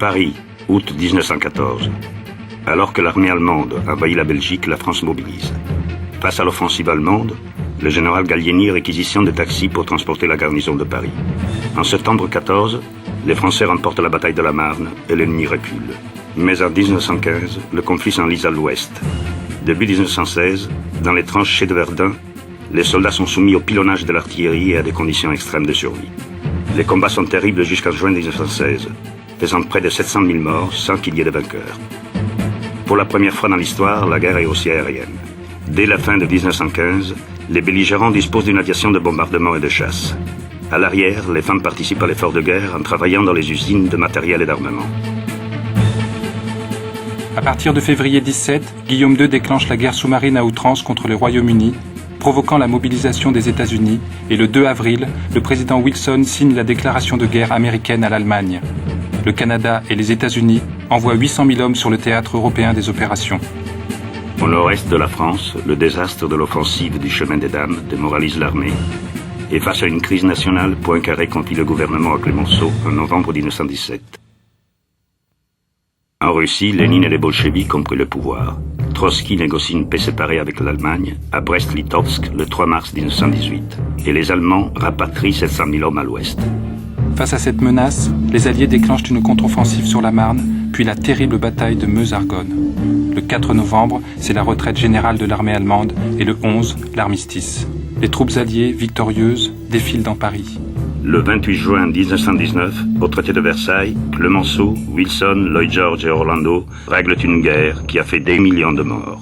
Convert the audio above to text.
Paris, août 1914. Alors que l'armée allemande envahit la Belgique, la France mobilise. Face à l'offensive allemande, le général Gallieni réquisitionne des taxis pour transporter la garnison de Paris. En septembre 14, les Français remportent la bataille de la Marne et l'ennemi recule. Mais en 1915, le conflit s'enlise à l'ouest. Début 1916, dans les tranchées de Verdun, les soldats sont soumis au pilonnage de l'artillerie et à des conditions extrêmes de survie. Les combats sont terribles jusqu'en juin 1916, faisant près de 700 000 morts sans qu'il y ait de vainqueurs. Pour la première fois dans l'histoire, la guerre est aussi aérienne. Dès la fin de 1915, les belligérants disposent d'une aviation de bombardement et de chasse. À l'arrière, les femmes participent à l'effort de guerre en travaillant dans les usines de matériel et d'armement. À partir de février 17, Guillaume II déclenche la guerre sous-marine à outrance contre le Royaume-Uni, provoquant la mobilisation des États-Unis, et le 2 avril, le président Wilson signe la déclaration de guerre américaine à l'Allemagne. Le Canada et les États-Unis envoient 800 000 hommes sur le théâtre européen des opérations. Au nord-est de la France, le désastre de l'offensive du chemin des Dames démoralise l'armée. Et face à une crise nationale, Poincaré confie le gouvernement à Clemenceau en novembre 1917. En Russie, Lénine et les bolcheviks ont pris le pouvoir. Trotsky négocie une paix séparée avec l'Allemagne à Brest-Litovsk le 3 mars 1918. Et les Allemands rapatrient 700 000 hommes à l'ouest. Face à cette menace, les Alliés déclenchent une contre-offensive sur la Marne, puis la terrible bataille de Meuse-Argonne. Le 4 novembre, c'est la retraite générale de l'armée allemande et le 11, l'armistice. Les troupes alliées, victorieuses, défilent dans Paris. Le 28 juin 1919, au traité de Versailles, Clemenceau, Wilson, Lloyd George et Orlando règlent une guerre qui a fait des millions de morts.